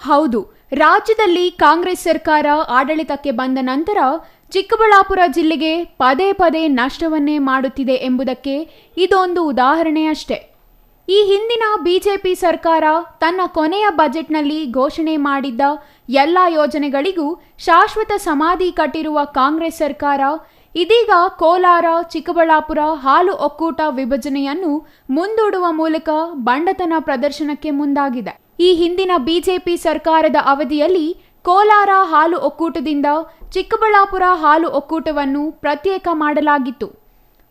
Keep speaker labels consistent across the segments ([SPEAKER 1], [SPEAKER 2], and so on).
[SPEAKER 1] ಹೌದು, ರಾಜ್ಯದಲ್ಲಿ ಕಾಂಗ್ರೆಸ್ ಸರ್ಕಾರ ಆಡಳಿತಕ್ಕೆ ಬಂದ ನಂತರ ಚಿಕ್ಕಬಳ್ಳಾಪುರ ಜಿಲ್ಲೆಗೆ ಪದೇ ಪದೇ ನಷ್ಟವನ್ನೇ ಮಾಡುತ್ತಿದೆ ಎಂಬುದಕ್ಕೆ ಇದೊಂದು ಉದಾಹರಣೆಯಷ್ಟೇ. ಈ ಹಿಂದಿನ ಬಿಜೆಪಿ ಸರ್ಕಾರ ತನ್ನ ಕೊನೆಯ ಬಜೆಟ್ನಲ್ಲಿ ಘೋಷಣೆ ಮಾಡಿದ್ದ ಎಲ್ಲ ಯೋಜನೆಗಳಿಗೂ ಶಾಶ್ವತ ಸಮಾಧಿ ಕಟ್ಟಿರುವ ಕಾಂಗ್ರೆಸ್ ಸರ್ಕಾರ ಇದೀಗ ಕೋಲಾರ ಚಿಕ್ಕಬಳ್ಳಾಪುರ ಹಾಲು ಒಕ್ಕೂಟ ವಿಭಜನೆಯನ್ನು ಮುಂದೂಡುವ ಮೂಲಕ ಬಂಡತನ ಪ್ರದರ್ಶನಕ್ಕೆ ಮುಂದಾಗಿದೆ. ಈ ಹಿಂದಿನ ಬಿಜೆಪಿ ಸರ್ಕಾರದ ಅವಧಿಯಲ್ಲಿ ಕೋಲಾರ ಹಾಲು ಒಕ್ಕೂಟದಿಂದ ಚಿಕ್ಕಬಳ್ಳಾಪುರ ಹಾಲು ಒಕ್ಕೂಟವನ್ನು ಪ್ರತ್ಯೇಕ ಮಾಡಲಾಗಿತ್ತು.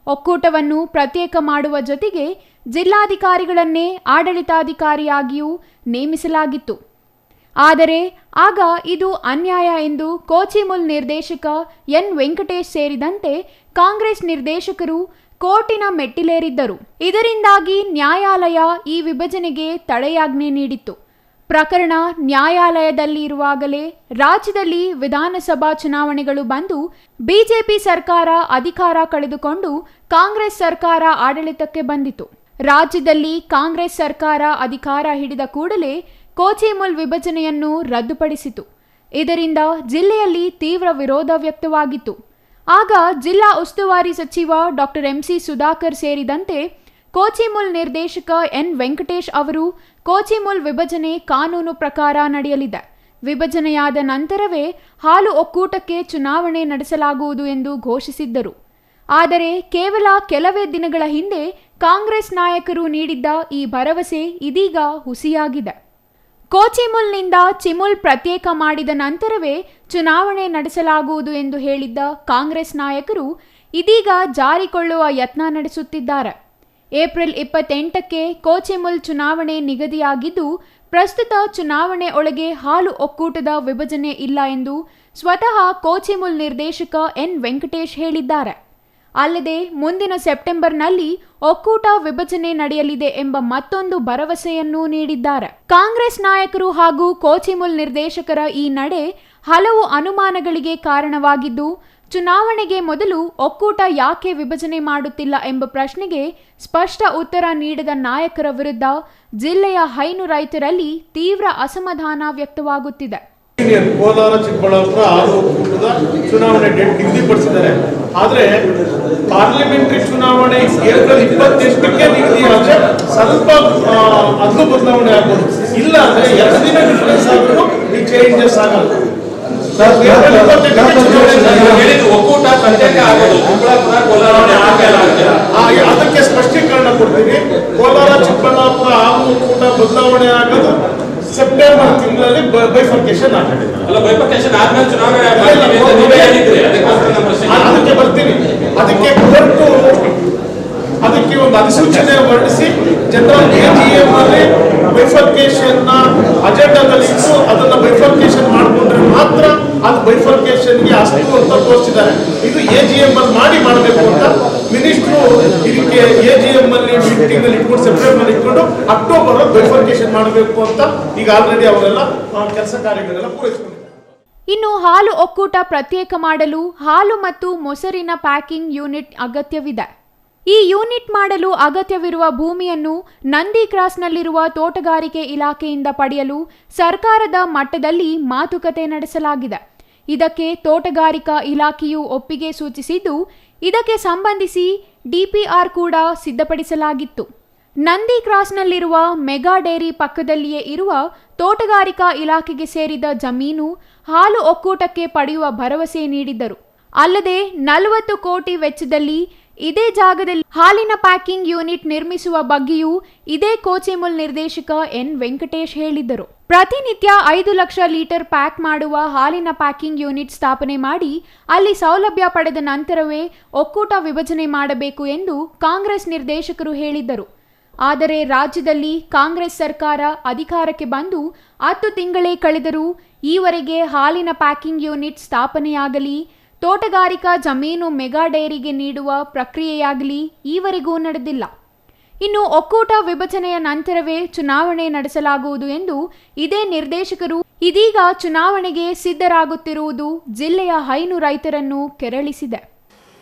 [SPEAKER 1] ಒಕ್ಕೂಟವನ್ನು ಪ್ರತ್ಯೇಕ ಮಾಡುವ ಜೊತೆಗೆ ಜಿಲ್ಲಾಧಿಕಾರಿಗಳನ್ನೇ ಆಡಳಿತಾಧಿಕಾರಿಯಾಗಿಯೂ ನೇಮಿಸಲಾಗಿತ್ತು. ಆದರೆ ಆಗ ಇದು ಅನ್ಯಾಯ ಎಂದು ಕೋಚಿಮುಲ್ ನಿರ್ದೇಶಕ ಎನ್ ವೆಂಕಟೇಶ್ ಸೇರಿದಂತೆ ಕಾಂಗ್ರೆಸ್ ನಿರ್ದೇಶಕರು ಕೋರ್ಟಿನ ಮೆಟ್ಟಿಲೇರಿದ್ದರು. ಇದರಿಂದಾಗಿ ನ್ಯಾಯಾಲಯ ಈ ವಿಭಜನೆಗೆ ತಡೆಯಾಜ್ಞೆ ನೀಡಿತ್ತು. ಪ್ರಕರಣ ನ್ಯಾಯಾಲಯದಲ್ಲಿ ಇರುವಾಗಲೇ ರಾಜ್ಯದಲ್ಲಿ ವಿಧಾನಸಭಾ ಚುನಾವಣೆಗಳು ಬಂದು ಬಿಜೆಪಿ ಸರ್ಕಾರ ಅಧಿಕಾರ ಕಳೆದುಕೊಂಡು ಕಾಂಗ್ರೆಸ್ ಸರ್ಕಾರ ಆಡಳಿತಕ್ಕೆ ಬಂದಿತು. ರಾಜ್ಯದಲ್ಲಿ ಕಾಂಗ್ರೆಸ್ ಸರ್ಕಾರ ಅಧಿಕಾರ ಹಿಡಿದ ಕೂಡಲೇ ಕೋಚಿಮುಲ್ ವಿಭಜನೆಯನ್ನು ರದ್ದುಪಡಿಸಿತು. ಇದರಿಂದ ಜಿಲ್ಲೆಯಲ್ಲಿ ತೀವ್ರ ವಿರೋಧ ವ್ಯಕ್ತವಾಗಿತ್ತು. ಆಗ ಜಿಲ್ಲಾ ಉಸ್ತುವಾರಿ ಸಚಿವ ಡಾಕ್ಟರ್ ಎಂಸಿ ಸುಧಾಕರ್ ಸೇರಿದಂತೆ ಕೋಚಿಮುಲ್ ನಿರ್ದೇಶಕ ಎನ್ ವೆಂಕಟೇಶ್ ಅವರು ಕೋಚಿಮುಲ್ ವಿಭಜನೆ ಕಾನೂನು ಪ್ರಕಾರ ನಡೆಯಲಿದೆ, ವಿಭಜನೆಯಾದ ನಂತರವೇ ಹಾಲು ಒಕ್ಕೂಟಕ್ಕೆ ಚುನಾವಣೆ ನಡೆಸಲಾಗುವುದು ಎಂದು ಘೋಷಿಸಿದ್ದರು. ಆದರೆ ಕೇವಲ ಕೆಲವೇ ದಿನಗಳ ಹಿಂದೆ ಕಾಂಗ್ರೆಸ್ ನಾಯಕರು ನೀಡಿದ್ದ ಈ ಭರವಸೆ ಇದೀಗ ಹುಸಿಯಾಗಿದೆ. ಕೋಚಿಮುಲ್ನಿಂದ ಚಿಮುಲ್ ಪ್ರತ್ಯೇಕ ಮಾಡಿದ ನಂತರವೇ ಚುನಾವಣೆ ನಡೆಸಲಾಗುವುದು ಎಂದು ಹೇಳಿದ್ದ ಕಾಂಗ್ರೆಸ್ ನಾಯಕರು ಇದೀಗ ಜಾರಿಕೊಳ್ಳುವ ಯತ್ನ ನಡೆಸುತ್ತಿದ್ದಾರೆ. ಏಪ್ರಿಲ್ 28ಕ್ಕೆ ಕೋಚಿಮುಲ್ ಚುನಾವಣೆ ನಿಗದಿಯಾಗಿದ್ದು, ಪ್ರಸ್ತುತ ಚುನಾವಣೆ ಒಳಗೆ ಹಾಲು ಒಕ್ಕೂಟದ ವಿಭಜನೆ ಇಲ್ಲ ಎಂದು ಸ್ವತಃ ಕೋಚಿಮುಲ್ ನಿರ್ದೇಶಕ ಎನ್ ವೆಂಕಟೇಶ್ ಹೇಳಿದ್ದಾರೆ. ಅಲ್ಲದೆ ಮುಂದಿನ ಸೆಪ್ಟೆಂಬರ್ನಲ್ಲಿ ಒಕ್ಕೂಟ ವಿಭಜನೆ ನಡೆಯಲಿದೆ ಎಂಬ ಮತ್ತೊಂದು ಭರವಸೆಯನ್ನೂ ನೀಡಿದ್ದಾರೆ. ಕಾಂಗ್ರೆಸ್ ನಾಯಕರು ಹಾಗೂ ಕೋಚಿಮುಲ್ ನಿರ್ದೇಶಕರ ಈ ನಡೆ ಹಲವು ಅನುಮಾನಗಳಿಗೆ ಕಾರಣವಾಗಿದ್ದು, ಚುನಾವಣೆಗೆ ಮೊದಲು ಒಕ್ಕೂಟ ಯಾಕೆ ವಿಭಜನೆ ಮಾಡುತ್ತಿಲ್ಲ ಎಂಬ ಪ್ರಶ್ನೆಗೆ ಸ್ಪಷ್ಟ ಉತ್ತರ ನೀಡದ ನಾಯಕರ ವಿರುದ್ಧ ಜಿಲ್ಲೆಯ ಹೈನು ರೈತರಲ್ಲಿ ತೀವ್ರ ಅಸಮಾಧಾನ ವ್ಯಕ್ತವಾಗುತ್ತಿದೆ.
[SPEAKER 2] ಕೋಲಾರ ಚಿಕ್ಕಬಳ್ಳಾಪುರ ಹಾಲು ಒಕ್ಕೂಟದ ಚುನಾವಣೆ ಡೇಟ್ ನಿಗದಿಪಡಿಸಿದ್ದಾರೆ. ಆದರೆ ಪಾರ್ಲಿಮೆಂಟರಿ ಚುನಾವಣೆ ಏಪ್ರಿಲ್ 28ಕ್ಕೆ ನಿಗದಿಯಾದರೆ ಸ್ವಲ್ಪ ಅದೂ ಬದಲಾವಣೆ ಆಗ್ಬೋದು. ಇಲ್ಲ ಅಂದ್ರೆ 2 ದಿನ ಡಿಫರೆನ್ಸ್ ಆದರೂ ಈ ಚೇಂಜಸ್ ಆಗಲ್ಲ.
[SPEAKER 3] ಒಕ್ಕೂಟ ಪ್ರತ್ಯೇಕ ಆಗೋದು
[SPEAKER 2] ಅದಕ್ಕೆ ಸ್ಪಷ್ಟೀಕರಣ ಕೊಡ್ತೀವಿ. ಕೋಲಾರ ಚಿಕ್ಕಬಳ್ಳಾಪುರ ಹಾಲು ಒಕ್ಕೂಟ ಬದಲಾವಣೆ ಆಗೋದು ಸೆಪ್ಟೆಂಬರ್ ತಿಂಗಳಲ್ಲಿ ಬೈಫರ್ಕೇಶನ್ ಆಗಿದೆ. ಅದಕ್ಕೆ ಬರ್ತೀನಿ. ಅದಕ್ಕೆ ಕೋರ್ಟು ಅದಕ್ಕೆ ಒಂದು ಅಧಿಸೂಚನೆ ಹೊರಡಿಸಿ ಜನರಲ್ AGM ಅಲ್ಲಿ ಬೈಫರ್ಕೇಶನ್ ಅಜೆಂಡಾದಲ್ಲಿ ಇಟ್ಟು ಅದನ್ನ ಬೈಫರ್ಕೇಶನ್ ಮಾಡಿಕೊಂಡ್ರೆ ಮಾತ್ರ ಅದು ಬೈಫರ್ಕೇಶನ್ಗೆ ಅಷ್ಟು ಅಂತ ತೋರಿಸಿದ್ದಾರೆ. ಇದು AGM ಅಲ್ಲಿ ಮಾಡಬೇಕು ಅಂತ ಮಿನಿಸ್ಟ್ರು ಇದಕ್ಕೆ AGM ಅಲ್ಲಿ ಮೀಟಿಂಗ್ ಅಲ್ಲಿ ಇಟ್ಕೊಂಡು ಸೆಪ್ಟೆಂಬರ್ ಇಟ್ಕೊಂಡು ಅಕ್ಟೋಬರ್ ಬೈಫರ್ಕೇಶನ್ ಮಾಡಬೇಕು ಅಂತ ಈಗ ಆಲ್ರೆಡಿ ಅವರೆಲ್ಲ ಕೆಲಸ ಕಾರ್ಯಗಳೆಲ್ಲ ಪೂರೈಸಿಕೊಂಡಿದ್ದಾರೆ.
[SPEAKER 1] ಇನ್ನು ಹಾಲು ಒಕ್ಕೂಟ ಪ್ರತ್ಯೇಕ ಮಾಡಲು ಹಾಲು ಮತ್ತು ಮೊಸರಿನ ಪ್ಯಾಕಿಂಗ್ ಯೂನಿಟ್ ಅಗತ್ಯವಿದೆ. ಈ ಯೂನಿಟ್ ಮಾಡಲು ಅಗತ್ಯವಿರುವ ಭೂಮಿಯನ್ನು ನಂದಿ ಕ್ರಾಸ್ನಲ್ಲಿರುವ ತೋಟಗಾರಿಕೆ ಇಲಾಖೆಯಿಂದ ಪಡೆಯಲು ಸರ್ಕಾರದ ಮಟ್ಟದಲ್ಲಿ ಮಾತುಕತೆ ನಡೆಸಲಾಗಿದೆ. ಇದಕ್ಕೆ ತೋಟಗಾರಿಕಾ ಇಲಾಖೆಯು ಒಪ್ಪಿಗೆ ಸೂಚಿಸಿದ್ದು, ಇದಕ್ಕೆ ಸಂಬಂಧಿಸಿ DPR ಕೂಡ ಸಿದ್ಧಪಡಿಸಲಾಗಿತ್ತು. ನಂದಿ ಕ್ರಾಸ್ನಲ್ಲಿರುವ ಮೆಗಾ ಡೇರಿ ಪಕ್ಕದಲ್ಲಿಯೇ ಇರುವ ತೋಟಗಾರಿಕಾ ಇಲಾಖೆಗೆ ಸೇರಿದ ಜಮೀನು ಹಾಲು ಒಕ್ಕೂಟಕ್ಕೆ ಪಡೆಯುವ ಭರವಸೆ ನೀಡಿದ್ದರು. ಅಲ್ಲದೆ 40 ಕೋಟಿ ವೆಚ್ಚದಲ್ಲಿ ಇದೇ ಜಾಗದಲ್ಲಿ ಹಾಲಿನ ಪ್ಯಾಕಿಂಗ್ ಯೂನಿಟ್ ನಿರ್ಮಿಸುವ ಬಗ್ಗೆಯೂ ಇದೇ ಕೋಚಿಮುಲ್ ನಿರ್ದೇಶಕ ಎನ್ ವೆಂಕಟೇಶ್ ಹೇಳಿದ್ದರು. ಪ್ರತಿನಿತ್ಯ 5 ಲಕ್ಷ ಲೀಟರ್ ಪ್ಯಾಕ್ ಮಾಡುವ ಹಾಲಿನ ಪ್ಯಾಕಿಂಗ್ ಯೂನಿಟ್ ಸ್ಥಾಪನೆ ಮಾಡಿ ಅಲ್ಲಿ ಸೌಲಭ್ಯ ಪಡೆದ ನಂತರವೇ ಒಕ್ಕೂಟ ವಿಭಜನೆ ಮಾಡಬೇಕು ಎಂದು ಕಾಂಗ್ರೆಸ್ ನಿರ್ದೇಶಕರು ಹೇಳಿದ್ದರು. ಆದರೆ ರಾಜ್ಯದಲ್ಲಿ ಕಾಂಗ್ರೆಸ್ ಸರ್ಕಾರ ಅಧಿಕಾರಕ್ಕೆ ಬಂದು 10 ತಿಂಗಳೇ ಕಳೆದರೂ ಈವರೆಗೆ ಹಾಲಿನ ಪ್ಯಾಕಿಂಗ್ ಯೂನಿಟ್ ಸ್ಥಾಪನೆಯಾಗಲಿ, ತೋಟಗಾರಿಕಾ ಜಮೀನು ಮೆಗಾ ಡೇರಿಗೆ ನೀಡುವ ಪ್ರಕ್ರಿಯೆಯಾಗಲಿ ಈವರೆಗೂ ನಡೆದಿಲ್ಲ. ಇನ್ನು ಒಕ್ಕೂಟ ವಿಭಜನೆಯ ನಂತರವೇ ಚುನಾವಣೆ ನಡೆಸಲಾಗುವುದು ಎಂದು ಇದೇ ನಿರ್ದೇಶಕರು ಇದೀಗ ಚುನಾವಣೆಗೆ ಸಿದ್ಧರಾಗುತ್ತಿರುವುದು ಜಿಲ್ಲೆಯ ಹೈನು ರೈತರನ್ನು ಕೆರಳಿಸಿದೆ.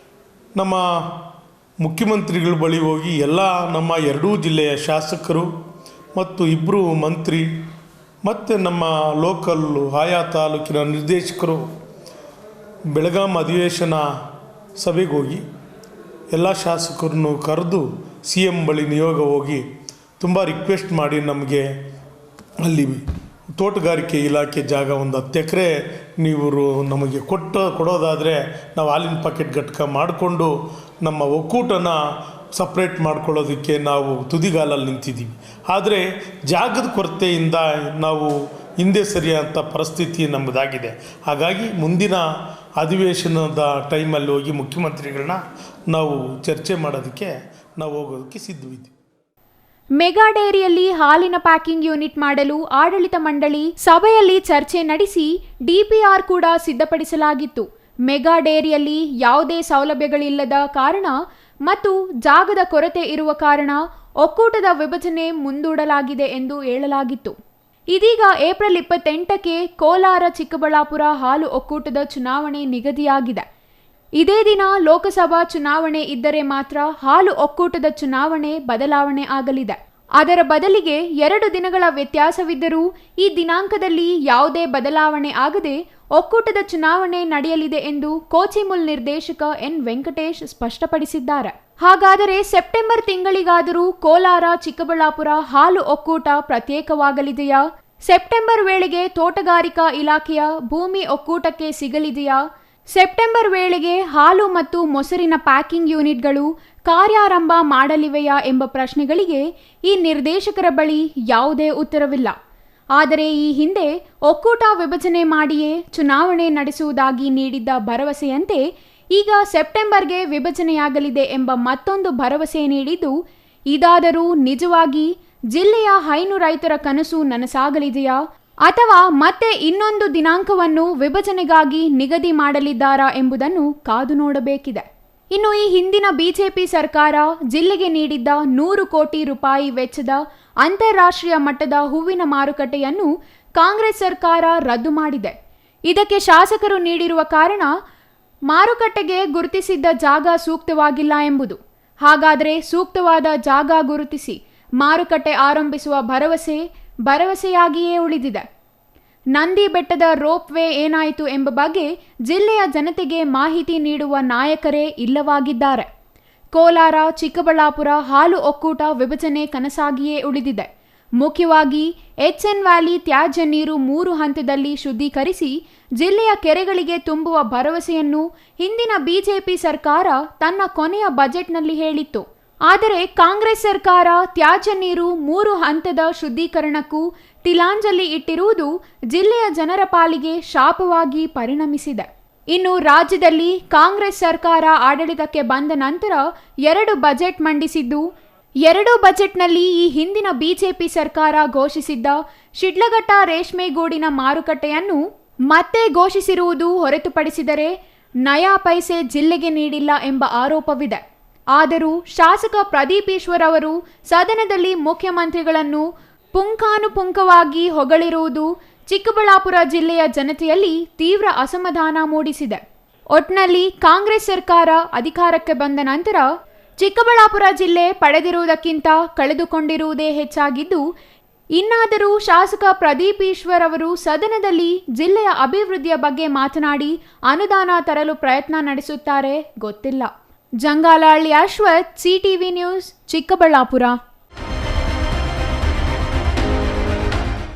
[SPEAKER 4] ನಮ್ಮ ಮುಖ್ಯಮಂತ್ರಿಗಳ ಬಳಿ ಹೋಗಿ ಎಲ್ಲ ನಮ್ಮ ಎರಡೂ ಜಿಲ್ಲೆಯ ಶಾಸಕರು ಮತ್ತು 2 ಮಂತ್ರಿ ಮತ್ತು ನಮ್ಮ ಲೋಕಲ್ಲು ಆಯಾ ತಾಲೂಕಿನ ನಿರ್ದೇಶಕರು ಬೆಳಗಾಂ ಅಧಿವೇಶನ ಸಭೆಗೆ ಹೋಗಿ ಎಲ್ಲ ಶಾಸಕರನ್ನು ಕರೆದು CM ಬಳಿ ನಿಯೋಗ ಹೋಗಿ ತುಂಬ ರಿಕ್ವೆಸ್ಟ್ ಮಾಡಿ ನಮಗೆ ಅಲ್ಲಿ ತೋಟಗಾರಿಕೆ ಇಲಾಖೆ ಜಾಗ ಒಂದು 10 ಎಕರೆ ನೀವು ನಮಗೆ ಕೊಡೋದಾದರೆ ನಾವು ಹಾಲಿನ ಪಾಕೆಟ್ ಘಟಕ ಮಾಡಿಕೊಂಡು ನಮ್ಮ ಒಕ್ಕೂಟನ ಸಪ್ರೇಟ್ ಮಾಡ್ಕೊಳ್ಳೋದಕ್ಕೆ ನಾವು ತುದಿಗಾಲಲ್ಲಿ ನಿಂತಿದ್ದೀವಿ. ಆದರೆ ಜಾಗದ ಕೊರತೆಯಿಂದ ನಾವು ಹಿಂದೆ ಸರಿಯಾದಂಥ ಪರಿಸ್ಥಿತಿ ನಮ್ಮದಾಗಿದೆ. ಹಾಗಾಗಿ ಮುಂದಿನ ಅಧಿವೇಶನದ ಟೈಮಲ್ಲಿ ಹೋಗಿ ಮುಖ್ಯಮಂತ್ರಿಗಳನ್ನ ನಾವು ಚರ್ಚೆ ಮಾಡೋದಕ್ಕೆ ನಾವು ಹೋಗೋದಕ್ಕೆ ಸಿದ್ಧವಿದ್ದೀವಿ.
[SPEAKER 1] ಮೆಗಾ ಡೇರಿಯಲ್ಲಿ ಹಾಲಿನ ಪ್ಯಾಕಿಂಗ್ ಯೂನಿಟ್ ಮಾಡಲು ಆಡಳಿತ ಮಂಡಳಿ ಸಭೆಯಲ್ಲಿ ಚರ್ಚೆ ನಡೆಸಿ DPR ಕೂಡ ಸಿದ್ಧಪಡಿಸಲಾಗಿತ್ತು. ಮೆಗಾ ಡೇರಿಯಲ್ಲಿ ಯಾವುದೇ ಸೌಲಭ್ಯಗಳಿಲ್ಲದ ಕಾರಣ ಮತ್ತು ಜಾಗದ ಕೊರತೆ ಇರುವ ಕಾರಣ ಒಕ್ಕೂಟದ ವಿಭಜನೆ ಮುಂದೂಡಲಾಗಿದೆ ಎಂದು ಹೇಳಲಾಗಿತ್ತು. ಇದೀಗ ಏಪ್ರಿಲ್ 28ಕ್ಕೆ ಕೋಲಾರ ಚಿಕ್ಕಬಳ್ಳಾಪುರ ಹಾಲು ಒಕ್ಕೂಟದ ಚುನಾವಣೆ ನಿಗದಿಯಾಗಿದೆ. ಇದೇ ದಿನ ಲೋಕಸಭಾ ಚುನಾವಣೆ ಇದ್ದರೆ ಮಾತ್ರ ಹಾಲು ಒಕ್ಕೂಟದ ಚುನಾವಣೆ ಬದಲಾವಣೆ ಆಗಲಿದೆ. ಅದರ ಬದಲಿಗೆ 2 ದಿನಗಳ ವ್ಯತ್ಯಾಸವಿದ್ದರೂ ಈ ದಿನಾಂಕದಲ್ಲಿ ಯಾವುದೇ ಬದಲಾವಣೆ ಆಗದೆ ಒಕ್ಕೂಟದ ಚುನಾವಣೆ ನಡೆಯಲಿದೆ ಎಂದು ಕೋಚಿಮುಲ್ ನಿರ್ದೇಶಕ N. ವೆಂಕಟೇಶ್ ಸ್ಪಷ್ಟಪಡಿಸಿದ್ದಾರೆ. ಹಾಗಾದರೆ ಸೆಪ್ಟೆಂಬರ್ ತಿಂಗಳಿಗಾದರೂ ಕೋಲಾರ ಚಿಕ್ಕಬಳ್ಳಾಪುರ ಹಾಲು ಒಕ್ಕೂಟ ಪ್ರತ್ಯೇಕವಾಗಲಿದೆಯಾ? ಸೆಪ್ಟೆಂಬರ್ ವೇಳೆಗೆ ತೋಟಗಾರಿಕಾ ಇಲಾಖೆಯ ಭೂಮಿ ಒಕ್ಕೂಟಕ್ಕೆ ಸಿಗಲಿದೆಯಾ? ಸೆಪ್ಟೆಂಬರ್ ವೇಳೆಗೆ ಹಾಲು ಮತ್ತು ಮೊಸರಿನ ಪ್ಯಾಕಿಂಗ್ ಯೂನಿಟ್ಗಳು ಕಾರ್ಯಾರಂಭ ಮಾಡಲಿವೆಯಾ ಎಂಬ ಪ್ರಶ್ನೆಗಳಿಗೆ ಈ ನಿರ್ದೇಶಕರ ಬಳಿ ಯಾವುದೇ ಉತ್ತರವಿಲ್ಲ. ಆದರೆ ಈ ಹಿಂದೆ ಒಕ್ಕೂಟ ವಿಭಜನೆ ಮಾಡಿಯೇ ಚುನಾವಣೆ ನಡೆಸುವುದಾಗಿ ನೀಡಿದ್ದ ಭರವಸೆಯಂತೆ ಈಗ ಸೆಪ್ಟೆಂಬರ್ಗೆ ವಿಭಜನೆಯಾಗಲಿದೆ ಎಂಬ ಮತ್ತೊಂದು ಭರವಸೆ ನೀಡಿದ್ದು, ಇದಾದರೂ ನಿಜವಾಗಿ ಜಿಲ್ಲೆಯ ಹೈನು ರೈತರ ಕನಸು ನನಸಾಗಲಿದೆಯಾ ಅಥವಾ ಮತ್ತೆ ಇನ್ನೊಂದು ದಿನಾಂಕವನ್ನು ವಿಭಜನೆಗಾಗಿ ನಿಗದಿ ಮಾಡಲಿದ್ದಾರಾ ಎಂಬುದನ್ನು ಕಾದು ನೋಡಬೇಕಿದೆ. ಇನ್ನು ಈ ಹಿಂದಿನ ಬಿಜೆಪಿ ಸರ್ಕಾರ ಜಿಲ್ಲೆಗೆ ನೀಡಿದ್ದ 100 ಕೋಟಿ ರೂಪಾಯಿ ವೆಚ್ಚದ ಅಂತಾರಾಷ್ಟ್ರೀಯ ಮಟ್ಟದ ಹೂವಿನ ಮಾರುಕಟ್ಟೆಯನ್ನು ಕಾಂಗ್ರೆಸ್ ಸರ್ಕಾರ ರದ್ದು ಮಾಡಿದೆ. ಇದಕ್ಕೆ ಶಾಸಕರು ನೀಡಿರುವ ಕಾರಣ ಮಾರುಕಟ್ಟೆಗೆ ಗುರುತಿಸಿದ್ದ ಜಾಗ ಸೂಕ್ತವಾಗಿಲ್ಲ ಎಂಬುದು. ಹಾಗಾದರೆ ಸೂಕ್ತವಾದ ಜಾಗ ಗುರುತಿಸಿ ಮಾರುಕಟ್ಟೆ ಆರಂಭಿಸುವ ಭರವಸೆಯಾಗಿಯೇ ಉಳಿದಿದೆ. ನಂದಿ ಬೆಟ್ಟದ ರೋಪ್ ವೇ ಏನಾಯಿತು ಎಂಬ ಬಗ್ಗೆ ಜಿಲ್ಲೆಯ ಜನತೆಗೆ ಮಾಹಿತಿ ನೀಡುವ ನಾಯಕರೇ ಇಲ್ಲವಾಗಿದ್ದಾರೆ. ಕೋಲಾರ ಚಿಕ್ಕಬಳ್ಳಾಪುರ ಹಾಲು ಒಕ್ಕೂಟ ವಿಭಜನೆ ಕನಸಾಗಿಯೇ ಉಳಿದಿದೆ. ಮುಖ್ಯವಾಗಿ HN ವ್ಯಾಲಿ ತ್ಯಾಜ್ಯ ನೀರು 3 ಹಂತದಲ್ಲಿ ಶುದ್ಧೀಕರಿಸಿ ಜಿಲ್ಲೆಯ ಕೆರೆಗಳಿಗೆ ತುಂಬುವ ಭರವಸೆಯನ್ನು ಹಿಂದಿನ ಬಿಜೆಪಿ ಸರ್ಕಾರ ತನ್ನ ಕೊನೆಯ ಬಜೆಟ್ನಲ್ಲಿ ಹೇಳಿತ್ತು. ಆದರೆ ಕಾಂಗ್ರೆಸ್ ಸರ್ಕಾರ ತ್ಯಾಜ್ಯ ನೀರು 3 ಹಂತದ ಶುದ್ಧೀಕರಣಕ್ಕೂ ತಿಲಾಂಜಲಿ ಇಟ್ಟಿರುವುದು ಜಿಲ್ಲೆಯ ಜನರ ಪಾಲಿಗೆ ಶಾಪವಾಗಿ ಪರಿಣಮಿಸಿದೆ. ಇನ್ನು ರಾಜ್ಯದಲ್ಲಿ ಕಾಂಗ್ರೆಸ್ ಸರ್ಕಾರ ಆಡಳಿತಕ್ಕೆ ಬಂದ ನಂತರ 2 ಬಜೆಟ್ ಮಂಡಿಸಿದ್ದು, 2 ಬಜೆಟ್ನಲ್ಲಿ ಈ ಹಿಂದಿನ ಬಿಜೆಪಿ ಸರ್ಕಾರ ಘೋಷಿಸಿದ್ದ ಶಿಡ್ಲಘಟ್ಟ ರೇಷ್ಮೆಗೂಡಿನ ಮಾರುಕಟ್ಟೆಯನ್ನು ಮತ್ತೆ ಘೋಷಿಸಿರುವುದು ಹೊರತುಪಡಿಸಿದರೆ ನಯಾ ಪೈಸೆ ಜಿಲ್ಲೆಗೆ ನೀಡಿಲ್ಲ ಎಂಬ ಆರೋಪವಿದೆ. ಆದರೂ ಶಾಸಕ ಪ್ರದೀಪ್ ಈಶ್ವರ್ ಅವರು ಸದನದಲ್ಲಿ ಮುಖ್ಯಮಂತ್ರಿಗಳನ್ನು ಪುಂಖಾನುಪುಂಖವಾಗಿ ಹೊಗಳಿರುವುದು ಚಿಕ್ಕಬಳ್ಳಾಪುರ ಜಿಲ್ಲೆಯ ಜನತೆಯಲ್ಲಿ ತೀವ್ರ ಅಸಮಾಧಾನ ಮೂಡಿಸಿದೆ. ಒಟ್ನಲ್ಲಿ ಕಾಂಗ್ರೆಸ್ ಸರ್ಕಾರ ಅಧಿಕಾರಕ್ಕೆ ಬಂದ ನಂತರ ಚಿಕ್ಕಬಳ್ಳಾಪುರ ಜಿಲ್ಲೆ ಪಡೆದಿರುವುದಕ್ಕಿಂತ ಕಳೆದುಕೊಂಡಿರುವುದೇ ಹೆಚ್ಚಾಗಿದ್ದು, ಇನ್ನಾದರೂ ಶಾಸಕ ಪ್ರದೀಪ್ ಈಶ್ವರ್ ಅವರು ಸದನದಲ್ಲಿ ಜಿಲ್ಲೆಯ ಅಭಿವೃದ್ಧಿಯ ಬಗ್ಗೆ ಮಾತನಾಡಿ ಅನುದಾನ ತರಲು ಪ್ರಯತ್ನ ನಡೆಸುತ್ತಾರೆ ಗೊತ್ತಿಲ್ಲ. Jangalahalli Ashwath, CTV news, Chikkaballapur.